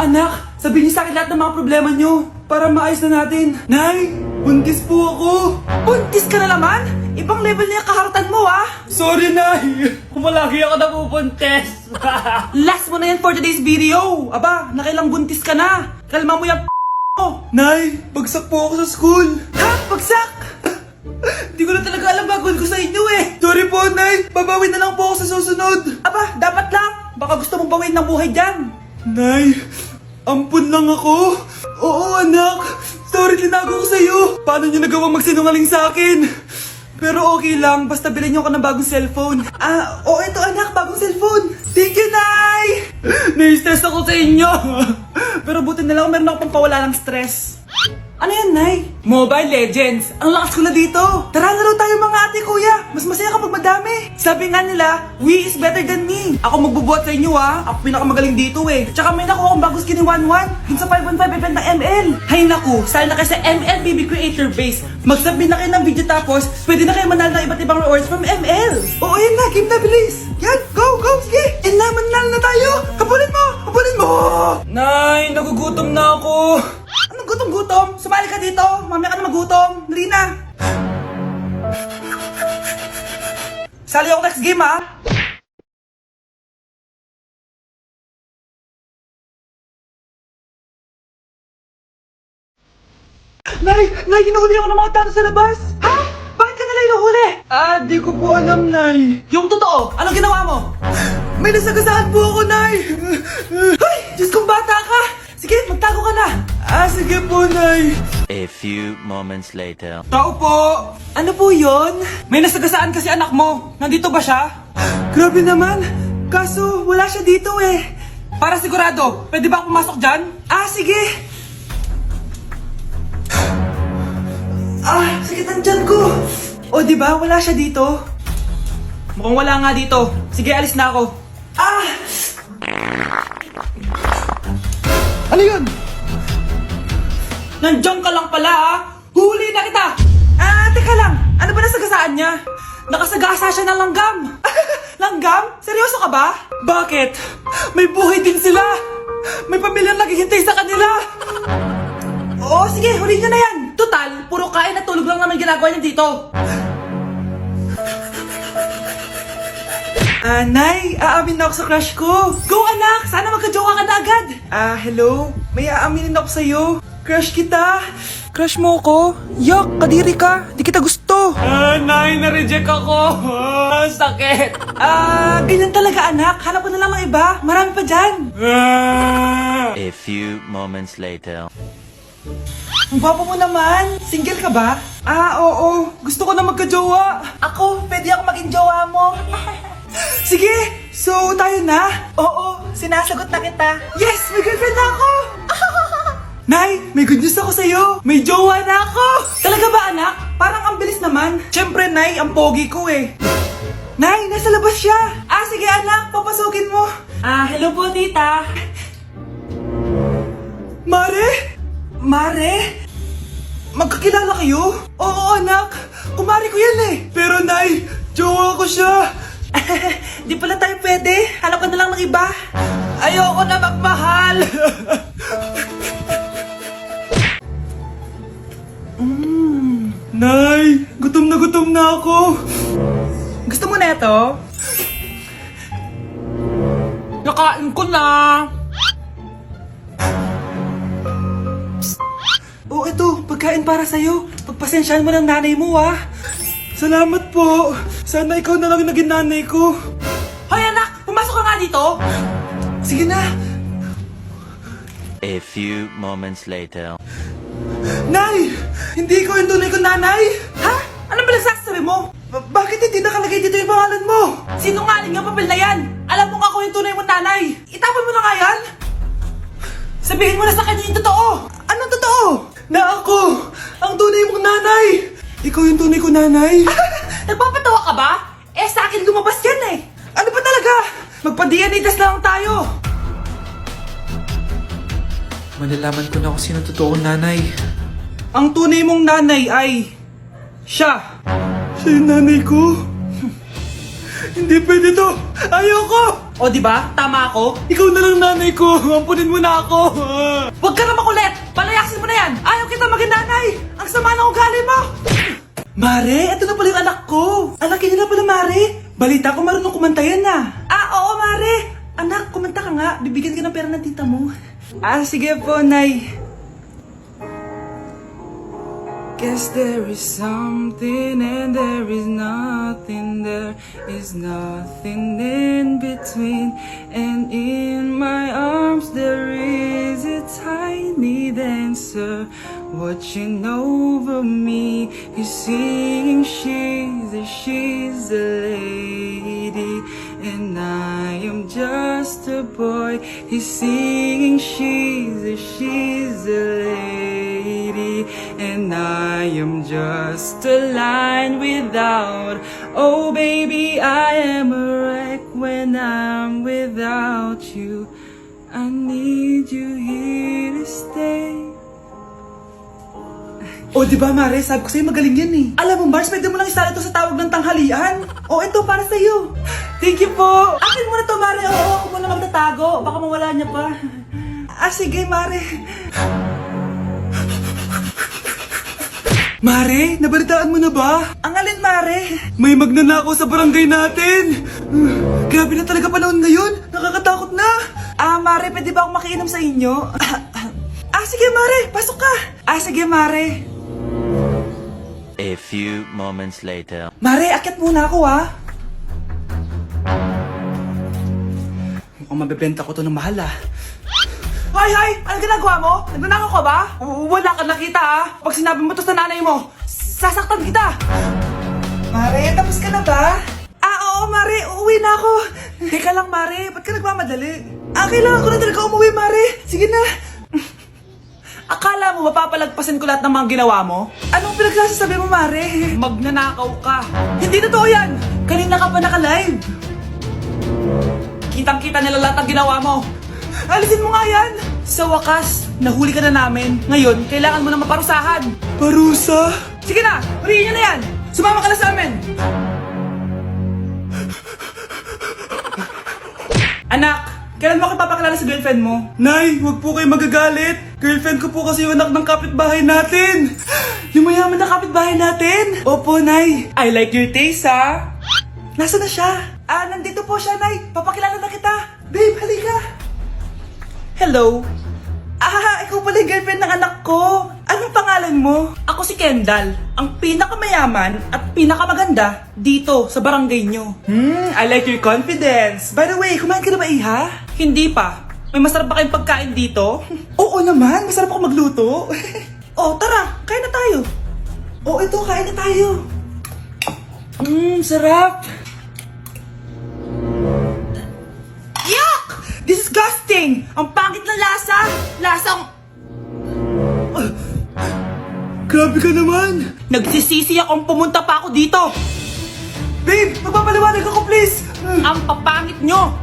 mga anak, sabihin niyo sa akin lahat ng mga problema niyo para maayos na natin. Nay, buntis po ako. Buntis ka na naman? Ibang level na yung kaharatan mo, ah. Sorry, Nay. Kumalagi ako nabubuntis. Last mo na yan for today's video. Aba, nakailang buntis ka na. Kalma mo yung mo. Nay, bagsak po ako sa school. Ha? Bagsak? Hindi ko na talaga alam bagol ko sa inyo eh. Sorry po, Nay. Babawi na lang po ako sa susunod. Aba, dapat lang. Baka gusto mong bawiin ng buhay dyan. Nay, ampun lang ako. Oo, anak. Sorry, tinago ko sa'yo. Paano niyo nagawang magsinungaling sa akin? Pero okay lang, basta bilhin niyo ako ng bagong cellphone. Oo, ito anak, bagong cellphone. Thank you, Nay! Nai-stress ako sa inyo. Pero buti na lang, meron ako pampawala ng stress. Ano yan, Nay? Mobile Legends. Ang lakas ko na dito. Tara, laro tayo mga ate, kuya. Mas masaya kapag madami. Sabi nga nila, we is better than me. Ako magbubuhat sa inyo, ha. Ako pinakamagaling dito, eh. Tsaka may nakuha akong bagong skin ni 1-1. Dun sa 515 event ng ML. Hay naku, sali na kayo sa ML BB Creator Base. Mag-submit na kayo ng video tapos, pwede na kayo manalo ng iba't ibang rewards from ML. Oo, yan na. Game na, bilis. Yan, go, go, sige. And na, manalo na tayo. Habulin mo, habulin mo. Nay, nagugutom na ako. Anong gutom-gutom? Sumali ka dito. Mamaya ka na magutom. Dali na. Sali ako next game, ha? Nay, hinuhuli ako ng mga tao sa labas. Ha? Bakit ka nila hinuhuli? Di ko po alam, Nay. Yung totoo, anong ginawa mo? May nasagasaan po ako, Nay. Ay, Diyos kong bata ka. Sige, magtago ka na. Sige po, Nay. A few moments later. Tao po! Ano po yon? May nasagasaan kasi anak mo. Nandito ba siya? Grabe naman. Kaso, wala siya dito eh. Para sigurado, pwede ba ako pumasok dyan? Sige. Sakit ang tiyan ko. O, diba? Wala siya dito. Mukhang wala nga dito. Sige, alis na ako. Ano yun? Nandiyan ka lang pala, ha? Huli na kita! Teka lang. Ano ba nasagasaan niya? Nakasagasa siya ng langgam. Langgam? Seryoso ka ba? Bakit? May buhay din sila. May pamilyang naghihintay sa kanila. Oo, sige. Huli niya na yan. Total, puro kain at tulog lang naman ginagawa niya dito. Nay, aamin na ako sa crush ko. Go, anak! Sana magka-jowa ka na agad. Hello? May aaminin ako sa'yo. Crush kita. Crush mo ko? Yak, kadiri ka. Di kita gusto. Nay, na-reject ako. Sakit. Ganyan talaga, anak. Hanap ko na lang ng iba. Marami pa dyan. A few moments later. Ang gwapo mo naman. Single ka ba? Oo. Gusto ko na magka-jowa. Ako, pwede ako maging jowa mo. Sige, so tayo na? Oo, sinasagot na kita. Yes, may girlfriend na ako! Nay, may good news ako sa'yo. May jowa na ako! Talaga ba, anak? Parang ang bilis naman. Siyempre, Nay, ang pogi ko eh. Nay, nasa labas siya. Sige anak, papasukin mo. Hello po, tita. Mare? Magkakilala kayo? Oo, anak. Kumari ko yan eh. Pero, Nay, jowa ko siya. Di pala tayo pwede. Hanap ka na lang ng iba. Ayoko na magmahal. Nay, gutom na ako. Gusto mo na ito? Nakain ko na. Ito, pagkain para sa'yo. Pagpasensyahan mo ng nanay mo, ha. Salamat po. Sana ikaw na lang naging nanay ko. Hoy anak, pumasok ka nga dito. Sige na. A few moments later. Nay! Hindi ko yung tunay kong nanay. Ha? Anong pinagsasabi mo? Bakit hindi nakalagay dito yung pangalan mo? Sinungaling ang papel na yan. Alam mo nga ako yung tunay mong nanay. Itapon mo na nga yan. Sabihin mo na sa kanya yung totoo. Anong totoo? Na ako, ang tunay mong nanay. Ikaw yung tunay ko, nanay. Nagpapatawa ka ba? Sa akin lumabas yan eh. Ano ba talaga? Magpa-DNA test lang tayo. Malalaman ko na kung sino totoong nanay. Ang tunay mong nanay ay... siya. Siya yung nanay ko? Hindi pwede to. Ayoko! O, di ba? Tama ako? Ikaw na lang nanay ko. Ampunin mo na ako. Huwag ka na makulit. Palayasin mo na yan. Ayaw kita maging nanay. Ang sama ng ugali mo. Mare, ito na pala yung anak ko. Anak nila pala, Mare. Balita ko marunong kumanta yan oo, Mare. Anak, kumanta ka nga. Bibigyan ka ng pera ng tita mo. Sige po, Nay. Guess there is something and there is nothing. There is nothing in between. And in my arms there is a tiny dancer watching over me. He's singing, she's a lady, and I am just a boy. He's singing, she's a lady, and I am just a line without. Oh baby, I am a wreck when I'm without you. I need you here to stay. O, di ba, Mare? Sabi ko sa'yo magaling yan eh. Alam mo, Mars, pwede mo lang isala ito sa tawag ng tanghalian. O, ito, para sa'yo. Thank you po. Akin mo na to, Mare. Oo, ako muna magtatago. Baka mawala niya pa. Sige, Mare. Mare, nabalitaan mo na ba? Ang alin, Mare? May magnanakaw sa barangay natin. Grabe na talaga panahon ngayon. Nakakatakot na. Mare, pwede ba akong makiinom sa inyo? Sige, Mare. Pasok ka. Sige, Mare. A few moments later. Mare, akyat muna ako Mukhang mabebenta ko to ng mahal Hay! Ano ginagawa mo? Nagnanakaw ka ba? Wala ka nakita Pag sinabi mo to sa nanay mo, sasaktan kita! Mare, tapos ka na ba? Oo, Mare, uuwi na ako. Teka lang, Mare, ba't ka nagmamadali? Kailangan ko na talaga umuwi, Mare. Sige na. Akala mo mapapalagpasin ko lahat ng mga ginawa mo? Anong pinagsasasabi mo, Mare? Magnanakaw ka. Hindi totoo yan! Kanina ka pa naka-live. Kitang-kita nila lahat ng ginawa mo. Alisin mo nga yan! Sa wakas, nahuli ka na namin. Ngayon, kailangan mo na maparusahan. Parusa? Sige na! Huriin niyo na yan! Sumama ka na sa amin! Anak! Kailan mo ako papakilala sa girlfriend mo? Nay, wag po kayo magagalit. Girlfriend ko po kasi yung anak ng kapitbahay natin. Yung mayaman na kapitbahay natin. Opo, Nay. I like your taste, Nasaan na siya? Nandito po siya, Nay. Papakilala na kita. Babe, halika. Hello. Ikaw pala yung girlfriend ng anak ko. Anong pangalan mo? Ako si Kendall, ang pinakamayaman at pinakamaganda dito sa barangay nyo. I like your confidence. By the way, kumain ka na ba, Iha? Hindi pa. May masarap ba kayong pagkain dito? Oo naman, masarap ako magluto. Tara, kain na tayo. Ito, kain na tayo. Sarap. Yuck! Disgusting! Ang pangit na lasa! Lasang... Grabe ka naman! Nagsisisi akong pumunta pa ako dito! Babe, magpapaliwanag ako please! Ang papangit nyo!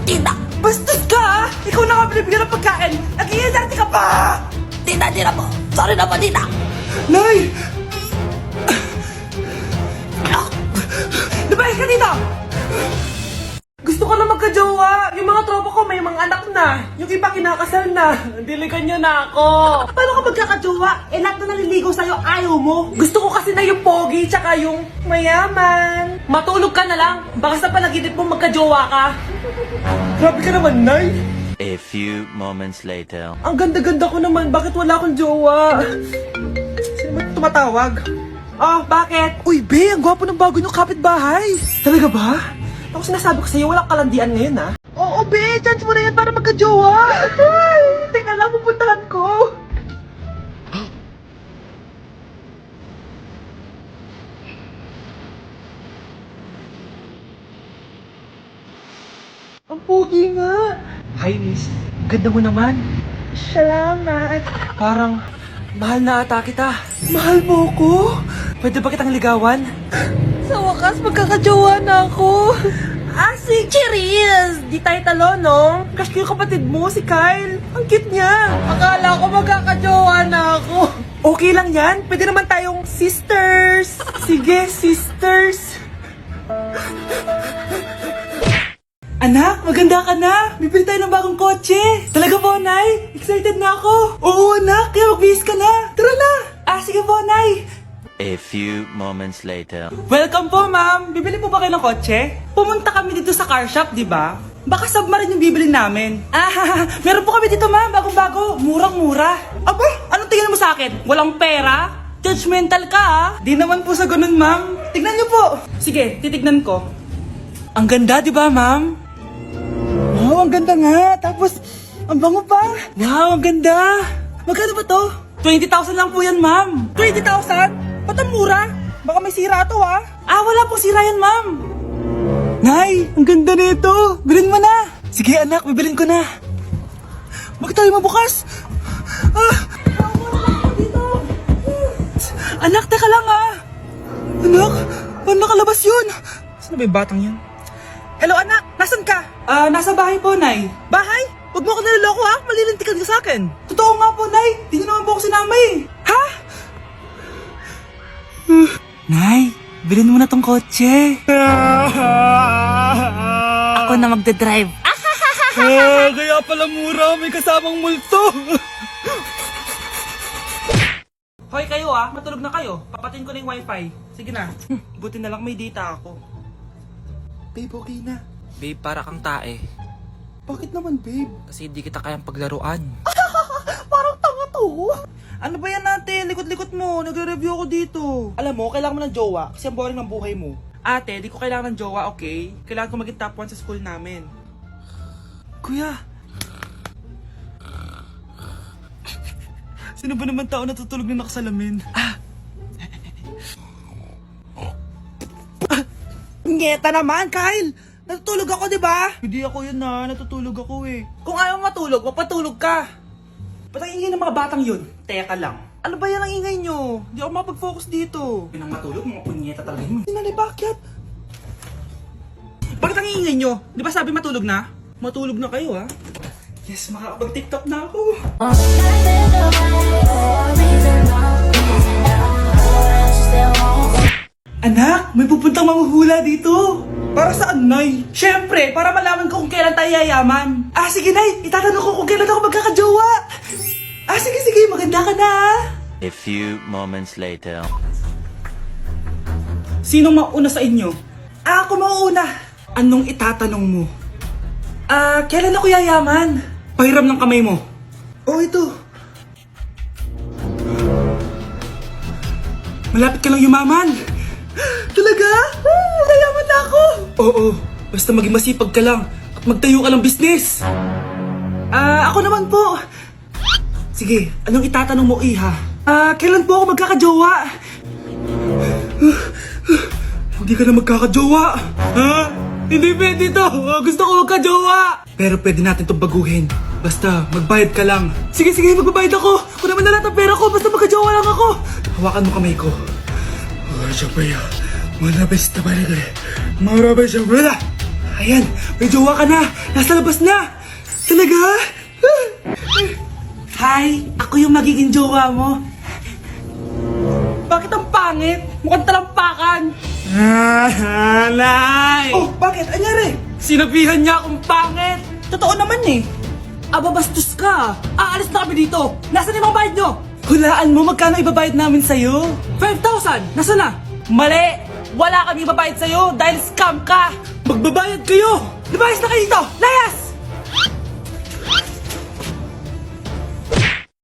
Tita! Bastos ka Ikaw na nga binibigyan ng pagkain! Nag-iinarte ka pa! Tita, tira po! Sorry na po, tita! Nay! Lumayas ka dito! Gusto ko na magka-jowa. Yung mga tropa ko may mga anak na. Yung iba kinakasal na. Diligan nyo na ako. Paano ka magkaka-jowa? Lahat na naliligaw sa'yo, ayaw mo. Gusto ko kasi na yung pogi tsaka yung mayaman. Matulog ka na lang. Baka sa panaginip mo magka-jowa ka. Grabe ka naman, Nay. A few moments later. Ang ganda-ganda ko naman. Bakit wala akong jowa? Sino ba tumatawag? Bakit? Uy, Be, ang gwapo ng bago niyong kapitbahay. Talaga ba? Ako sinasabi ko sa'yo, walang kalandian ngayon, Oo, Be, chance mo na yan para magka-jowa. Ay, teka lang, pupuntahan ko. Ang pogi nga. Hi, miss. Ganda mo naman. Salamat. Parang mahal na ata kita. Mahal mo ko? Pwede ba kitang ligawan? Sa wakas, magkakajowa na ako. Si Cherise! Di tayo talo, no? Crush ko yung kapatid mo, si Kyle. Ang cute niya. Akala ko magkakajowa na ako. Okay lang yan. Pwede naman tayong sisters. Sige, sisters. Anak, maganda ka na. Bibili tayo ng bagong kotse. Talaga po, Nay? Excited na ako. Oo, anak. Kaya magbihis ka na. Tara na. Sige po, Nay. A few moments later. Welcome po, ma'am. Bibili po ba kayo ng kotse? Pumunta kami dito sa car shop, di ba? Baka submarine yung bibili namin. Meron po kami dito, ma'am. Bagong-bago. Murang-mura. Aba, anong tingin mo sa akin? Walang pera? Judgmental ka, ah. Di naman po sa ganun, ma'am. Tignan niyo po. Sige, titignan ko. Ang ganda, di ba, ma'am? Wow, ang ganda nga. Tapos, ang bango pa. Wow, ang ganda. Magkano ba to? 20,000 lang po yan, ma'am. 20,000? Ba't ang mura? Baka may sira to, ha? Wala pong sira yan, ma'am. Nay, ang ganda nito. Bilhin mo na. Sige, anak, bibilin ko na. Bakit tayo mabukas? Anak, teka lang, ha? Anak, paano nakalabas yun? Saan ba yung batang yun? Hello, anak. Nasaan ka? Nasa bahay po, Nay. Bahay? Huwag mo ako niloloko, ha? Malilintikan ka sa akin. Totoo nga po, Nay. Di niyo naman po ako sinama, eh. Ha? Nay, bilhin mo na tong kotse. Ako na magdadrive. Kaya pala mura. May kasamang multo. Hoy kayo, matulog na kayo. Papatin ko na yung wifi. Sige na. Buti na lang may data ako. Babe, okay na. Babe, para kang tae. Bakit naman, babe? Kasi di kita kayang paglaruan. Parang tanga to. Ano ba yan natin? Likot-likot mo. Nagre-review ako dito. Alam mo, kailangan mo ng jowa kasi ang boring ng buhay mo. Ate, di ko kailangan ng jowa, okay? Kailangan ko maging top 1 sa school namin. Kuya. Sino ba naman tao natutulog na nakasalamin? Ngeta naman, Kyle! Natutulog ako, di ba? Hindi ako yun na. Natutulog ako eh. Kung ayaw matulog, magpatulog ka. Ba't ang ingay ng mga batang yun? Teka lang. Ano ba yan ang ingay nyo? Di ako mapag-focus dito. Pinang matulog, mga punyeta talaga yun. Sinali, bakit? Bakit ang ingay nyo? Di ba sabi matulog na? Matulog na kayo, ha? Yes, makakapag-tiktok na ako. Anak, may pupuntang manghuhula dito. Para saan, Nay? Siyempre, para malaman ko kung kailan tayo yayaman. Sige, Nay. Itatanong ko kung kailan ako magkakajowa. Sige. Maganda ka na, A few moments later. Sinong mauna sa inyo? Ako mauna. Anong itatanong mo? Kailan ako yayaman? Pahiram ng kamay mo. Ito. Malapit ka lang yumaman. Talaga? Yayaman na ako. Oo, basta maging masipag ka lang at magtayo ka ng business. Ako naman po. Sige, anong itatanong mo, Iha? Kailan po ako magkakajowa? Hindi ka na magkakajowa. Hindi pwede to. Gusto ko magkajowa. Pero pwede natin itong baguhin. Basta, magbayad ka lang. Sige, magbabayad ako. Kung naman na lahat ang pera ko, basta magkajowa lang ako. Hawakan mo kamay ko. Ayan, may jowa ka na. Nasa labas na. Talaga? Hi, ako yung magiging jowa mo. Bakit ang pangit? Mukhang talampakan. Nay! Oh, bakit? Anyari? Sinabihan niya akong pangit. Totoo naman eh. Bastos ka. Aalis na kami dito. Nasaan yung mga bayad nyo? Hulaan mo magkano ibabayad namin sa'yo? 5,000! Nasaan na? Mali! Wala kami ibabayad sa'yo dahil scam ka! Magbabayad kayo! Lumayas na kayo dito! Layas!